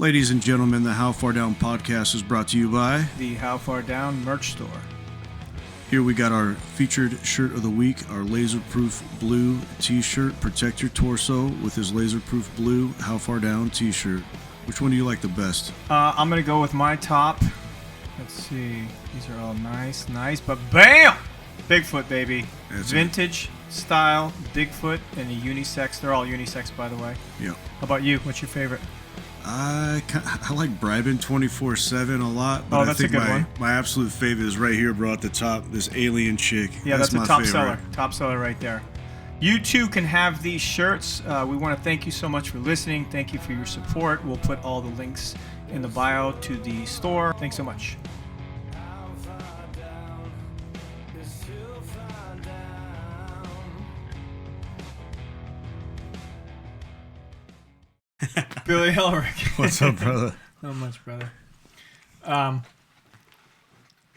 Ladies and gentlemen, the How Far Down podcast is brought to you by the How Far Down merch store. Here we got our featured shirt of the week, our laserproof blue t-shirt. Protect your torso with his laserproof blue How Far Down t-shirt. Which one do you like the best? I'm going to go with my top. Let's see. These are all nice, but BAM! Bigfoot, baby. That's Vintage style Bigfoot and a unisex. They're all unisex, by the way. Yeah. How about you? What's your favorite? I like Bribin 24/7 a lot, but that's I think a good one. My absolute favorite is right here, bro, at the top. This alien chick. Yeah, that's my a top favorite. seller. Top seller right there. You too can have these shirts. We want to thank you so much for listening. Thank you for your support. We'll put all the links in the bio to the store. Thanks so much. Billy Elric. What's up, brother? Not much, brother. I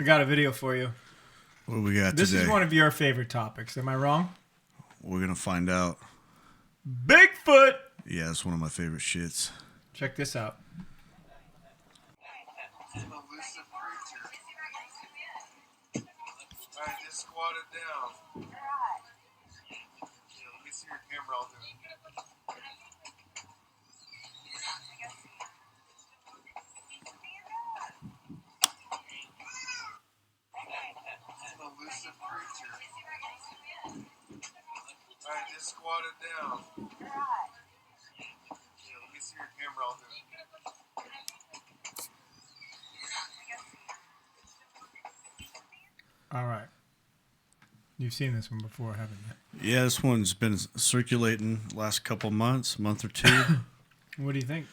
got a video for you. What do we got This today? is one of your favorite topics. Am I wrong? We're going to find out. Bigfoot! Yeah, it's one of my favorite shits. Check this out. An elusive creature. Alright, just squat it down. Yeah, let me see your camera. I'll do it. An elusive creature. Alright, just squat it down. Yeah, let me see your camera. I'll do it. All right. You've seen this one before, haven't you? Yeah, this one's been circulating last couple months, month or two. What do you think?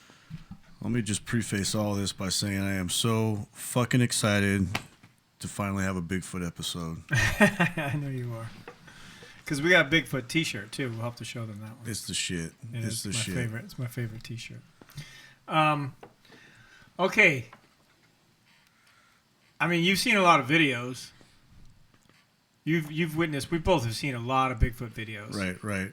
Let me just preface all this by saying I am so fucking excited to finally have a Bigfoot episode. I know you are. Because we got a Bigfoot t-shirt, too. We'll have to show them that one. It's the shit. It's the my shit. favorite. It's my favorite t-shirt. Okay. I mean, you've seen a lot of videos. You've witnessed. We both have seen a lot of Bigfoot videos. Right.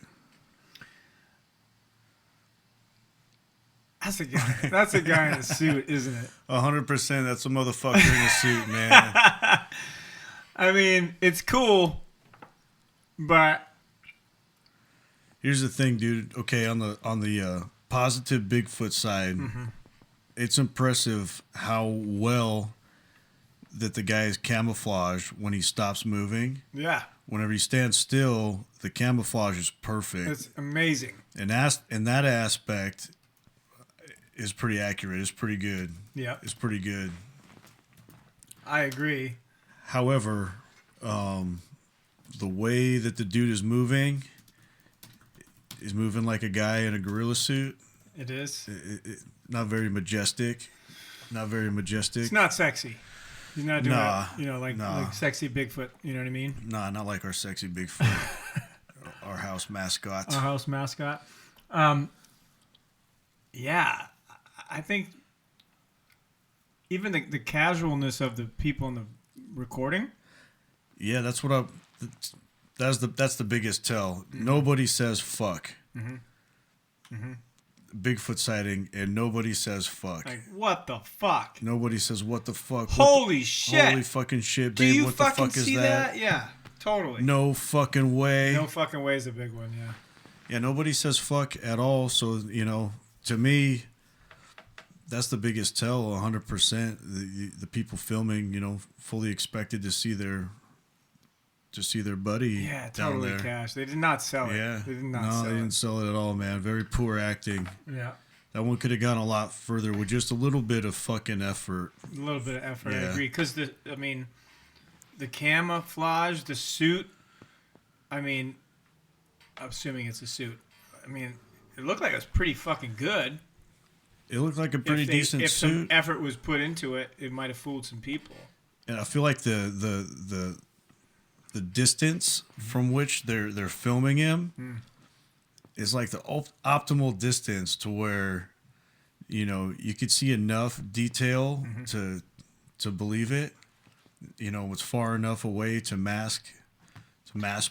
That's a guy. That's a guy in a suit, isn't it? 100%. That's a motherfucker in a suit, man. I mean, it's cool, but Here's the thing, dude. Okay, on the positive Bigfoot side, it's impressive how well that the guy is camouflaged when he stops moving. yeah, Whenever he stands still, the camouflage is perfect. it's amazing. And that aspect is pretty accurate. It's pretty good. Yeah, It's pretty good. I agree. However, the way that the dude is moving like a guy in a gorilla suit. It is. Not very majestic. Not very majestic. It's not sexy. He's not doing Nah, it, like sexy Bigfoot. You know what I mean? Nah, not like our sexy Bigfoot. Our house mascot. Our house mascot. Yeah, I think even the casualness of the people in the recording. Yeah, that's what that's the biggest tell. Nobody says fuck. Bigfoot sighting, and nobody says fuck. Like, what the fuck? Nobody says what the fuck. Holy shit! Holy fucking shit, Do babe. you What the fucking fuck is see that? Yeah, totally. No fucking way. No fucking way is a big one. Yeah. Yeah, nobody says fuck at all. So, to me, that's the biggest tell, 100%. The people filming, fully expected to see their buddy Yeah, down totally there. cash. They did not sell it. Yeah. They did not no, sell they it. didn't sell it at all, man. Very poor acting. Yeah. That one could have gone a lot further with just a little bit of fucking effort. A little bit of effort, I Yeah. agree. Because the camouflage, the suit, I'm assuming it's a suit. It looked like it was pretty fucking good. It looked like a pretty decent if suit. some effort was put into it, it might have fooled some people. And I feel like the distance from which they're filming him is like the optimal distance to where you could see enough detail to believe it. It's far enough away to mask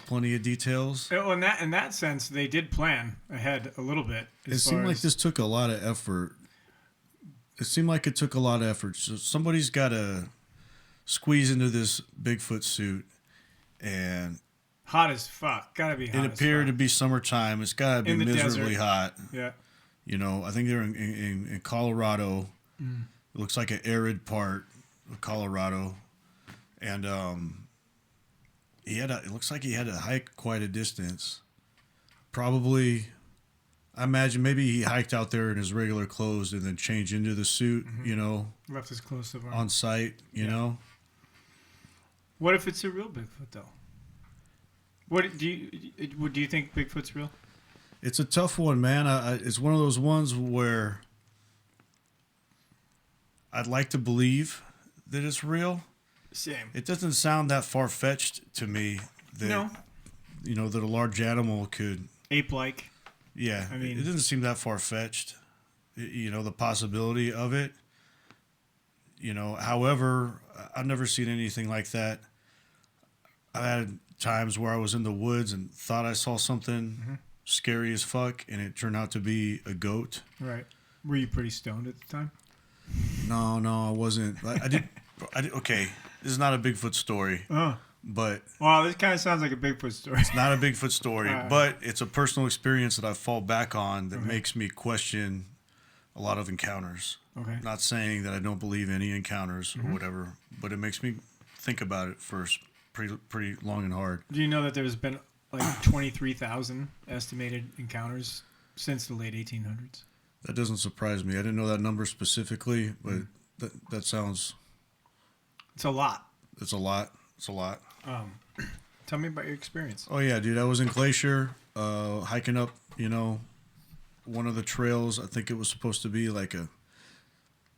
plenty of details. Well, in that sense, they did plan ahead a little bit. It seemed like this took a lot of effort it seemed like it took a lot of effort. So somebody's got to squeeze into this Bigfoot suit, and Hot as fuck. Gotta be hot. it appeared to be summertime. It's got to be In the miserably desert. hot. Yeah. You know, I think they're in Colorado. It looks like an arid part of Colorado, and it looks like he had to hike quite a distance. Probably, I imagine maybe he hiked out there in his regular clothes and then changed into the suit. You know, Left his clothes to on site. You know. What if it's a real Bigfoot though? What do you think Bigfoot's real? It's a tough one, man. It's one of those ones where I'd like to believe that it's real. Same. It doesn't sound that far-fetched to me that, No. you know, that a large animal could... Ape-like. Yeah, I mean... it doesn't seem that far-fetched, you know, the possibility of it. You know, however, I've never seen anything like that. I had times where I was in the woods and thought I saw something scary as fuck, and it turned out to be a goat. Right. Were you pretty stoned at the time? No, I wasn't. I did. Okay, this is not a Bigfoot story, but Wow, this kind of sounds like a Bigfoot story. it's not a Bigfoot story, but it's a personal experience that I fall back on that makes me question a lot of encounters. Okay. Not saying that I don't believe any encounters or whatever, but it makes me think about it first pretty long and hard. Do you know that there's been like 23,000 estimated encounters since the late 1800s? That doesn't surprise me. I didn't know that number specifically, but that sounds... It's a lot. It's a lot. It's a lot. Tell me about your experience. Oh, yeah, dude. I was in Glacier, hiking up, you know, one of the trails. I think it was supposed to be like a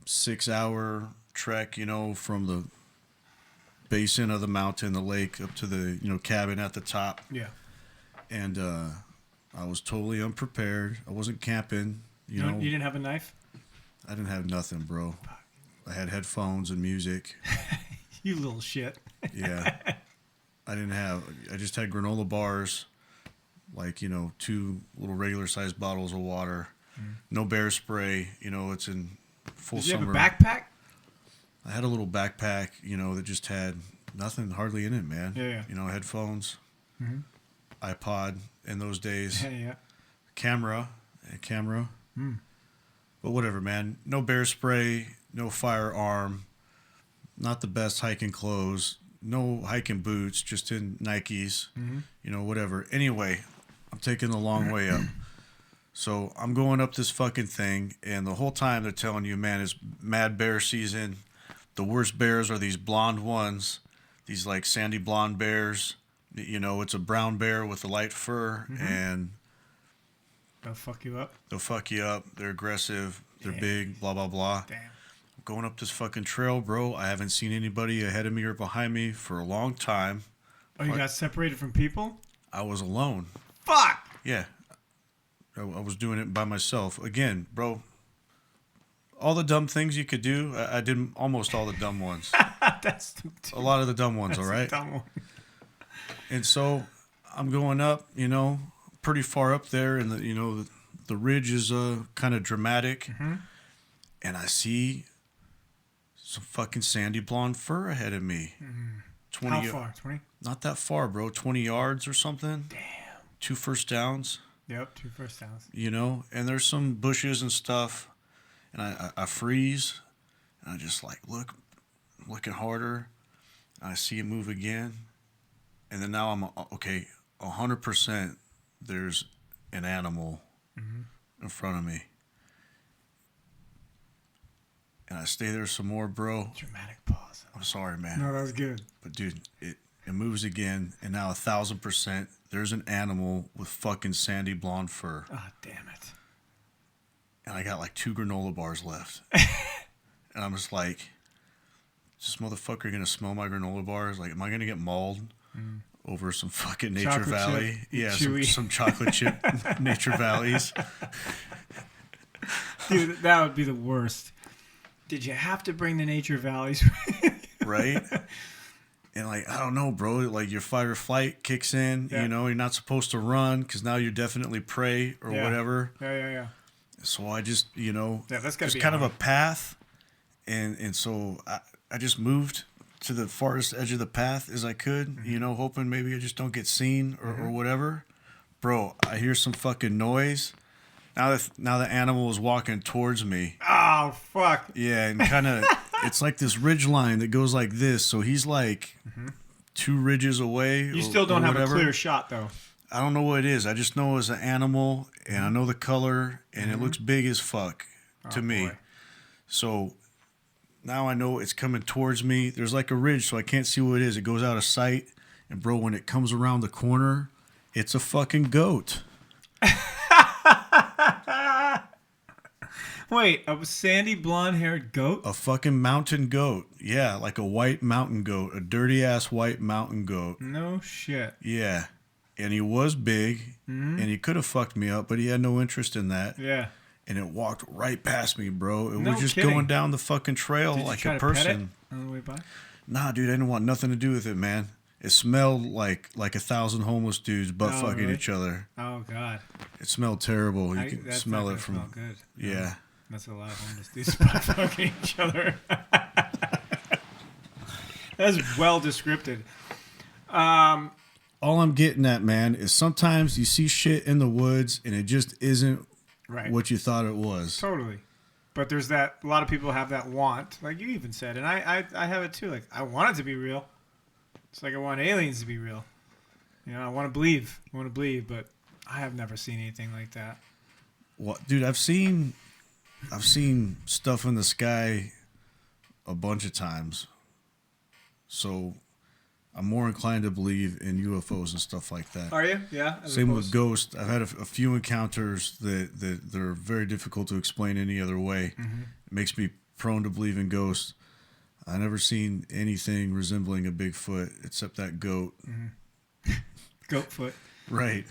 6-hour trek, you know, from the basin of the mountain, the lake, up to the, you know, cabin at the top. Yeah. And I was totally unprepared. I wasn't camping, you know. You didn't have a knife? I didn't have nothing, bro. I had headphones and music. You little shit. Yeah. I just had granola bars, like, you know, 2 little regular sized bottles of water. No bear spray, you know, it's in full Did you summer. have a backpack? I had a little backpack, you know, that just had nothing hardly in it, man. Yeah. You know, headphones, iPod in those days, Yeah. camera. But whatever, man. No bear spray, no firearm, not the best hiking clothes, no hiking boots, just in Nikes, you know, whatever. Anyway, I'm taking the long way up. So I'm going up this fucking thing, and the whole time they're telling you, man, it's mad bear season. The worst bears are these blonde ones, these like sandy blonde bears. You know, it's a brown bear with a light fur, and They'll fuck you up. They're aggressive. They're big, blah, blah, blah. Damn. Going up this fucking trail, bro. I haven't seen anybody ahead of me or behind me for a long time. Oh, you got separated from people? I was alone. Fuck! Yeah. I was doing it by myself. Again, bro, all the dumb things you could do, I did almost all the dumb ones. That's A lot of the dumb ones, all right? dumb one. And so I'm going up, you know, pretty far up there, and the ridge is kind of dramatic. And I see some fucking sandy blonde fur ahead of me. 20, How far? 20? Not that far, bro. 20 yards or something. Damn. 2 first downs. Yep, 2 first downs. You know, and there's some bushes and stuff, and I freeze, and I just like looking harder, and I see it move again, and then now I'm okay, 100% there's an animal in front of me, and I stay there some more, bro. Dramatic pause. I'm sorry, man. No, that was good. But dude, it moves again, and now 1,000% there's an animal with fucking sandy blonde fur. Ah, damn it. And I got like 2 granola bars left. And I'm just like, is this motherfucker gonna smell my granola bars? Like, am I gonna get mauled over some fucking Nature Chocolate Valley? chip, Yeah, chewy. some chocolate chip Nature Valleys. Dude, that would be the worst. Did you have to bring the Nature Valleys? Right? And like, I don't know, bro. Like your fight or flight kicks in. Yeah. You know, you're not supposed to run because now you're definitely prey or Yeah. whatever. Yeah. So I just, you know, Yeah, that's gotta just be kind of a hard. path. And so I just moved to the farthest edge of the path as I could, you know, hoping maybe I just don't get seen or whatever. Bro, I hear some fucking noise. Now the animal is walking towards me. Oh, fuck. Yeah, and kind of, it's like this ridge line that goes like this. So he's like 2 ridges away. You still don't have a clear shot, though. I don't know what it is. I just know it's an animal, and I know the color, and it looks big as fuck to me. Boy. So now I know it's coming towards me. There's like a ridge, so I can't see what it is. It goes out of sight. And, bro, when it comes around the corner, it's a fucking goat. Wait, a sandy blonde-haired goat? A fucking mountain goat. Yeah, like a white mountain goat. A dirty-ass white mountain goat. No shit. Yeah. And he was big, and he could have fucked me up, but he had no interest in that. Yeah. And it walked right past me, bro. It No was just kidding. going down the fucking trail Did you like try a to pet person. it on the way by? Nah, dude, I didn't want nothing to do with it, man. It smelled like 1,000 homeless dudes butt fucking really? each other. Oh, God. It smelled terrible. You could That's smell not it gonna from. smell good. Yeah. That's a lot of homeless dudes butt fucking each other. That's well descripted. All I'm getting at, man, is sometimes you see shit in the woods and it just isn't Right. what you thought it was. Totally. But there's that, a lot of people have that want, like you even said, and I have it too. Like, I want it to be real. It's like I want aliens to be real. You know, I want to believe, but I have never seen anything like that. What, dude? I've seen stuff in the sky a bunch of times, so I'm more inclined to believe in UFOs and stuff like that. Are you? Yeah. Same with ghosts. I've had a few encounters that are very difficult to explain any other way. It makes me prone to believe in ghosts. I never seen anything resembling a Bigfoot except that goat. Goatfoot. Right.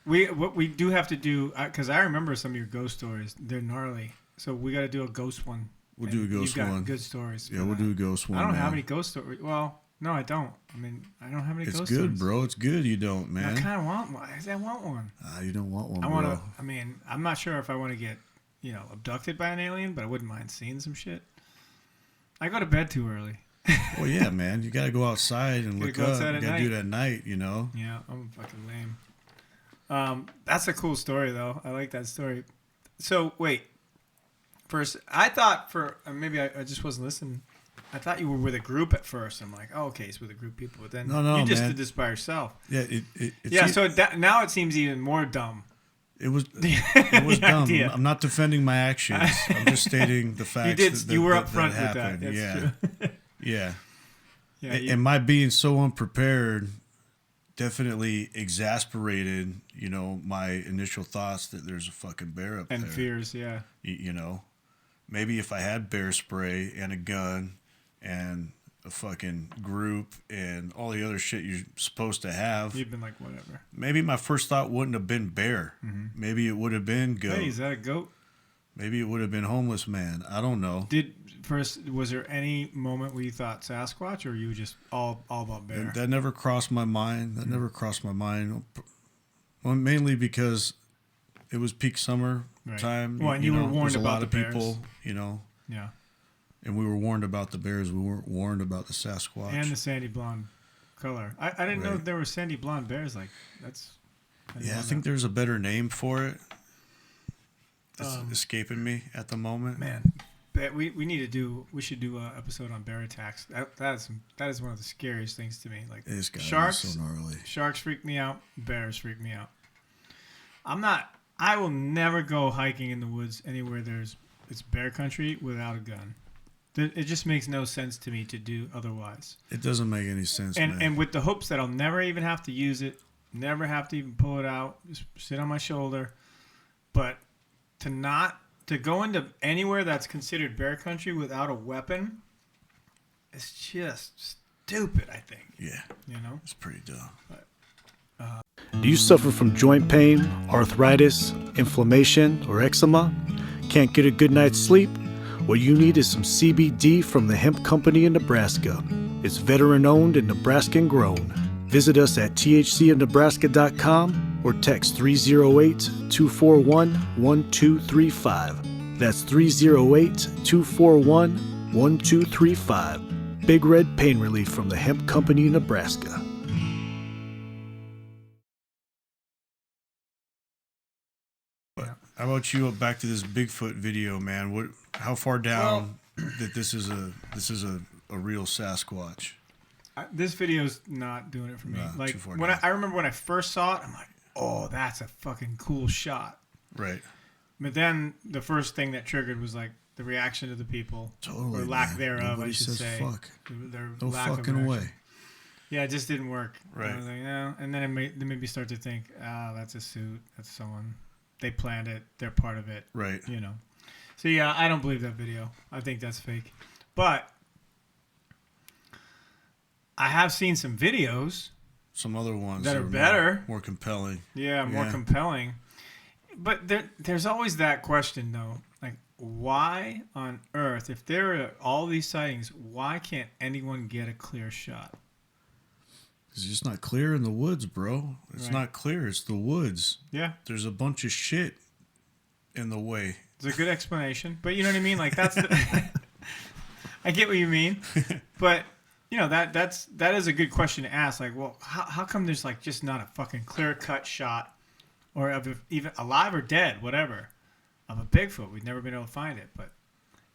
What we do have to do, because I remember some of your ghost stories. They're gnarly. So we got to do a ghost one. We'll do a ghost You've got one. good stories. Yeah, we'll do a ghost one. I don't man. have any ghost stories. Well, no, I don't. I mean, I don't have any It's ghost good, stories. bro. It's good you don't, man. I kind of want one. I want one. You don't want one, I bro. want to. I mean, I'm not sure if I want to get, abducted by an alien, but I wouldn't mind seeing some shit. I go to bed too early. Well, yeah, man. You got to go outside and look go up. outside You at got to do night. it at night, you know? Yeah, I'm fucking lame. That's a cool story, though. I like that story. So, wait. First, I thought maybe I just wasn't listening. I thought you were with a group at first. I'm like, oh, okay, it's with a group of people. But then No, you just man. did this by yourself. Yeah, Now it seems even more dumb. it was dumb. idea. I'm not defending my actions. I'm just stating the facts. You were upfront with happened. that. That's Yeah. true. Yeah. Yeah, And my being so unprepared definitely exasperated, my initial thoughts that there's a fucking bear up and there. fears, yeah. Maybe if I had bear spray and a gun and a fucking group and all the other shit you're supposed to have, You've been like, whatever. maybe my first thought wouldn't have been bear. Maybe it would have been goat. Hey, is that a goat? Maybe it would have been homeless man. I don't know. Was there any moment where you thought Sasquatch, or you just all about bear? That never crossed my mind. Well, mainly because it was peak summer time. Well, and you were warned there's a about lot the of people, Yeah. and we were warned about the bears. We weren't warned about the Sasquatch. And the sandy blonde color. I didn't know Right. there were sandy blonde bears. Like, that's... I think there's a better name for it. It's escaping me at the moment. Man, we should do an episode on bear attacks. That is one of the scariest things to me. Like, It's gotta be sharks, so gnarly. Sharks freak me out. Bears freak me out. I will never go hiking in the woods anywhere it's bear country without a gun. It just makes no sense to me to do otherwise. It doesn't make any sense, man. And with the hopes that I'll never even have to use it, never have to even pull it out, just sit on my shoulder. But to go into anywhere that's considered bear country without a weapon, it's just stupid, I think. Yeah, it's pretty dumb. Do you suffer from joint pain, arthritis, inflammation, or eczema? Can't get a good night's sleep? What you need is some CBD from the hemp company in Nebraska. It's veteran-owned and Nebraskan grown. Visit us at thcofnebraska.com or text 308-241-1235. That's 308-241-1235. 1235. Big Red Pain Relief from the Hemp Company in Nebraska. How about you? Back to this Bigfoot video, man. What? How far down that this is a real Sasquatch? This video's not doing it for me. Nah, like too far when down. I remember when I first saw it, I'm like, oh, that's a fucking cool shot. Right. But then the first thing that triggered was like the reaction of the people, Totally. or lack man. thereof, Nobody I should says say. fuck. Their No lack of fucking reaction. way. Yeah, it just didn't work. Right. I was like, no. And then it made me start to think, oh, that's a suit. That's someone. They planned it. They're part of it. Right. You know. So yeah, I don't believe that video. I think that's fake. But I have seen some videos. Some other ones That are more- better. more compelling. Yeah, more Yeah. compelling. But there's always that question though. Like, why on earth, if there are all these sightings, why can't anyone get a clear shot? It's just not clear in the woods, bro. It's Right. not clear. It's the woods. Yeah. There's a bunch of shit in the way. It's a good explanation, but you know what I mean. Like that's, I get what you mean, but you know that is a good question to ask. Like, well, how come there's like just not a fucking clear cut shot, or of even alive or dead, whatever, of a Bigfoot? We've never been able to find it, but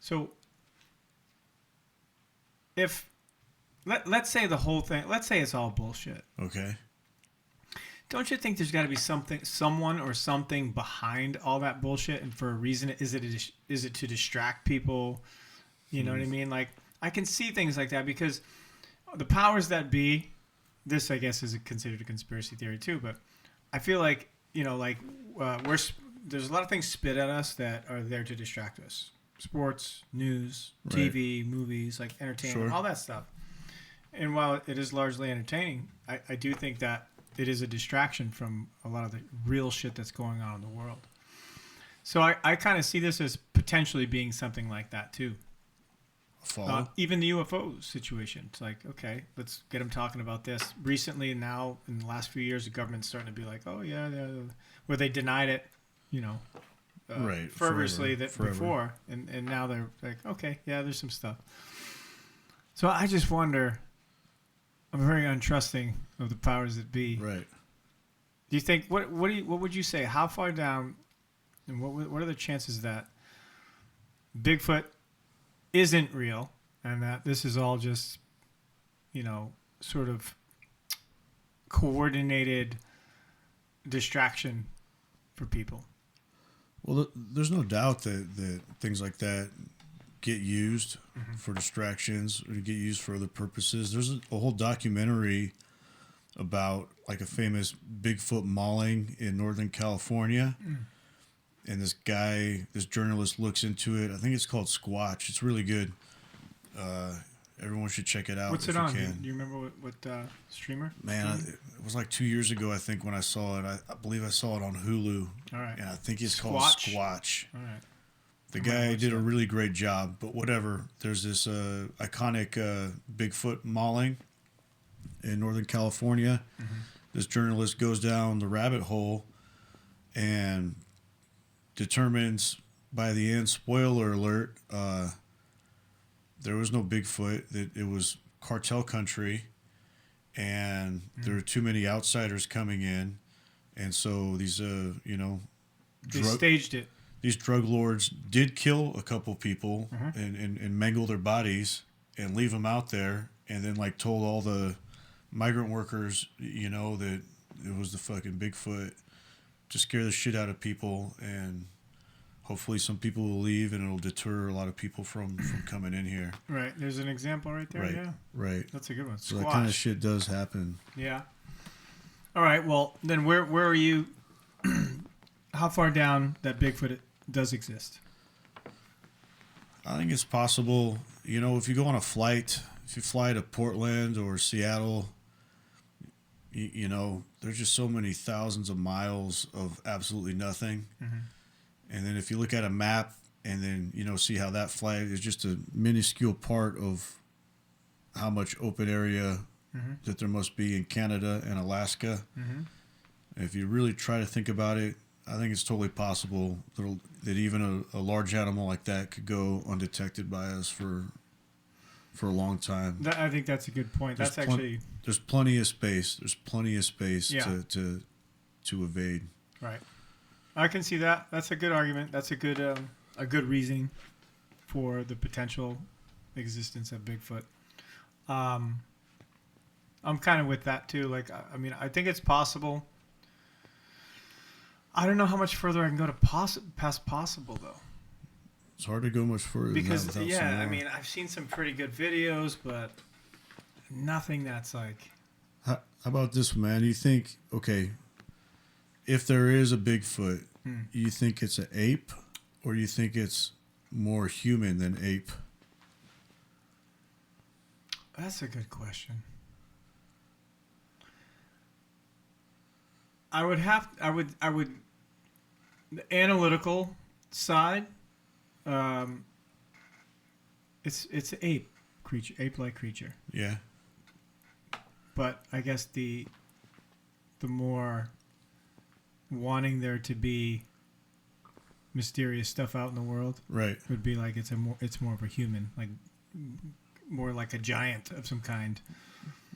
so if let's say the whole thing, let's say it's all bullshit. Okay. Don't you think there's got to be someone or something behind all that bullshit, and for a reason? Is it to distract people? You know what I mean? Like, I can see things like that because the powers that be, this I guess is considered a conspiracy theory too, but I feel like, you know, like there's a lot of things spit at us that are there to distract us. Sports, news, Right. TV, movies, like entertainment, Sure. all that stuff. And while it is largely entertaining, I do think that it is a distraction from a lot of the real shit that's going on in the world. So I kind of see this as potentially being something like that too. Follow. Even the UFO situation. It's like, okay, let's get them talking about this. Recently, now, in the last few years, the government's starting to be like, oh, yeah. Where they denied it, you know, Right, fervorously forever. before. And now they're like, okay, yeah, there's some stuff. So I just wonder, I'm very untrusting of the powers that be. Right. Do you think, what would you say? How far down, and what are the chances that Bigfoot isn't real and that this is all just, you know, sort of coordinated distraction for people? Well, there's no doubt that things like that get used for distractions or get used for other purposes. There's a whole documentary about like a famous Bigfoot mauling in Northern California. And this journalist looks into it. I think it's called Squatch. It's really good. Everyone should check it out. What's if it on? You Do can. you remember what streamer? Man, it was like 2 years ago, I think, when I saw it. I believe I saw it on Hulu. All right. And I think it's called Squatch? Squatch. All right. The I might guy watch did a that. really great job, but whatever. There's this iconic Bigfoot mauling in Northern California. This journalist goes down the rabbit hole and determines by the end, spoiler alert, there was no Bigfoot. That it was cartel country, and there were too many outsiders coming in, and so these They staged it. these drug lords did kill a couple people and mangle their bodies and leave them out there, and then like told all the migrant workers, you know, that it was the fucking Bigfoot to scare the shit out of people, and hopefully some people will leave and it'll deter a lot of people from coming in here. Right. There's an example right there. Right. Yeah. Right. That's a good one. So that kind of Squatch. shit does happen. Yeah. All right. Well, then where are you? How far down that Bigfoot does exist? I think it's possible, you know, if you go on a flight, if you fly to Portland or Seattle, you know, there's just so many thousands of miles of absolutely nothing. And then if you look at a map and then, you know, see how that flag is just a minuscule part of how much open area that there must be in Canada and Alaska. If you really try to think about it, I think it's totally possible that even a large animal like that could go undetected by us for for a long time. I think that's a good point. That's actually there's plenty of space. There's plenty of space Yeah. to evade. right. I can see that. That's a good argument. That's a good reasoning for the potential existence of Bigfoot. I'm kind of with that too. Like, I mean, I think it's possible. I don't know how much further I can go to past possible though. It's hard to go much further Because than that without yeah, some I more. mean, I've seen some pretty good videos, but nothing that's like How about this, man? You think, okay, if there is a Bigfoot, you think it's an ape, or you think it's more human than ape? that's a good question. I would the analytical side. It's an ape-like creature. Yeah. But I guess the more wanting there to be mysterious stuff out in the world Right. would be like it's more of a human, like more like a giant of some kind.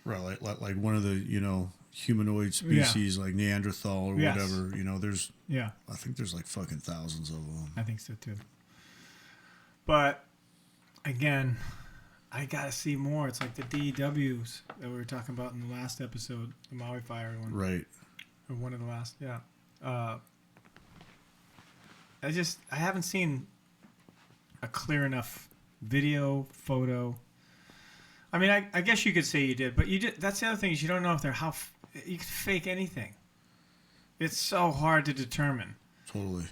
Right. Like one of the, humanoid species like Neanderthal or Yes. whatever. There's, Yeah, I think there's like fucking thousands of them. I think so too. But again, I gotta see more. It's like the DEWs that we were talking about in the last episode, the Maui Fire one. Right. Or one of the last, yeah. I haven't seen a clear enough video, photo. I mean, I guess you could say you did, but you did. That's the other thing is you don't know if they're you can fake anything. It's so hard to determine. Totally.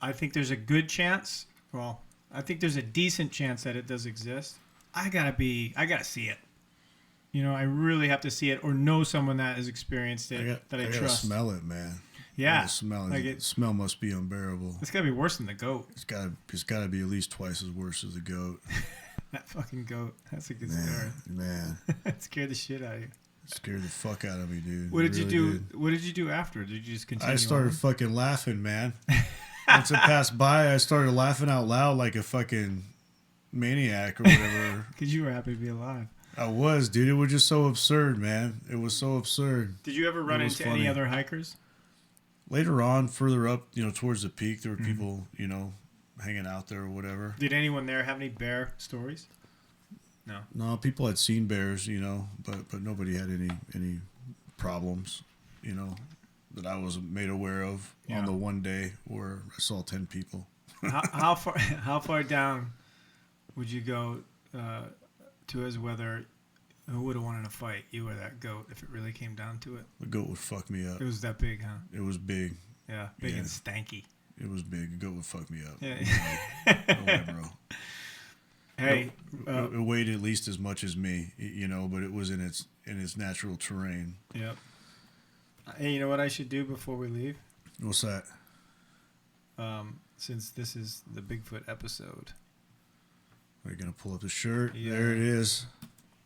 I think there's a good chance. Well, I think there's a decent chance that it does exist. I gotta see it. I really have to see it or know someone that has experienced it that I gotta trust. smell it, man. Yeah, Smell it. like The smell must be unbearable. It's gotta be worse than the goat. It's gotta be at least twice as worse as the goat. That fucking goat. That's a good story. Man. It scared the shit out of you. Scared the fuck out of me, dude. What It did you really do? did. What did you do after? Did you just continue? I started on? fucking laughing, man. Once it passed by, I started laughing out loud like a fucking maniac or whatever. Because you were happy to be alive. I was, dude. It was just so absurd, man. It was so absurd. Did you ever run It was into funny. any other hikers? Later on, further up, towards the peak, there were people, hanging out there or whatever. Did anyone there have any bear stories? No. No, people had seen bears, but nobody had any problems, that I was made aware of Yeah. on the one day where I saw 10 people. How far down would you go to as whether who would have won in a fight, you or that goat, if it really came down to it? The goat would fuck me up. It was that big, huh? It was big. Yeah, big Yeah. and stanky. It was big. The goat would fuck me up. Yeah. No way, bro. Hey, It weighed at least as much as me, but it was in its natural terrain. yep. Hey, you know what I should do before we leave? What's that? Since this is the Bigfoot episode. Are you gonna pull up the shirt? Yeah. There it is.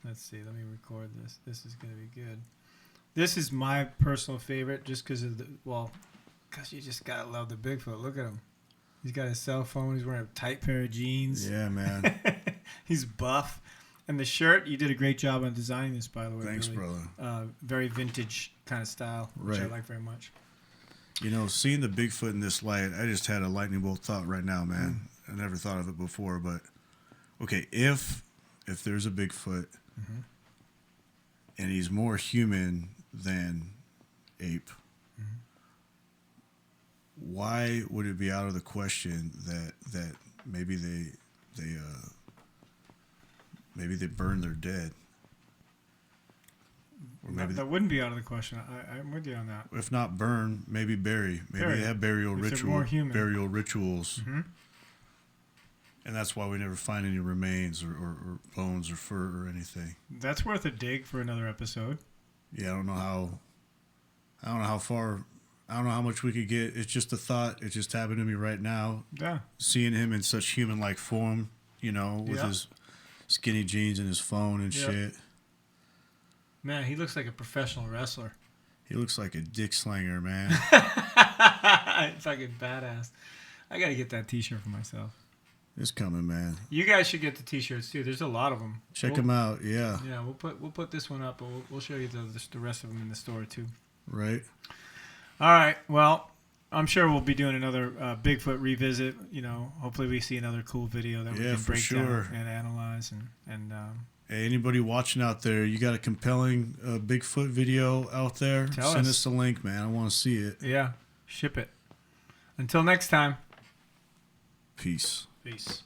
Let's see. Let me record this. This is going to be good. This is my personal favorite just because because you just got to love the Bigfoot. Look at him. He's got his cell phone. He's wearing a tight pair of jeans. Yeah, man. He's buff. And the shirt, you did a great job on designing this, by the way. Thanks, really. brother. Very vintage kind of style, which I Right. like very much. Seeing the Bigfoot in this light, I just had a lightning bolt thought right now, man. I never thought of it before, but okay, if there's a Bigfoot and he's more human than ape, why would it be out of the question that maybe they burn their dead? Or maybe That wouldn't be out of the question. I'm with you on that. if not burn, maybe bury. Maybe Bury. they have burial If they're more human. burial rituals. And that's why we never find any remains or bones or fur or anything. That's worth a dig for another episode. Yeah, I don't know how far, I don't know how much we could get. It's just a thought. It just happened to me right now. Yeah. Seeing him in such human-like form, with Yeah. his skinny jeans and his phone and Yep. shit. Man, he looks like a professional wrestler. He looks like a dick slanger, man. Fucking badass. I got to get that t-shirt for myself. It's coming, man. You guys should get the T-shirts too. There's a lot of them. Check them out. Yeah. Yeah, we'll put this one up, but we'll show you the rest of them in the store too. Right. All right. Well, I'm sure we'll be doing another Bigfoot revisit. You know, hopefully we see another cool video that we can for break sure. down and analyze and. Hey, anybody watching out there, you got a compelling Bigfoot video out there? Send us a link, man. I want to see it. Yeah, ship it. Until next time. Peace. Peace.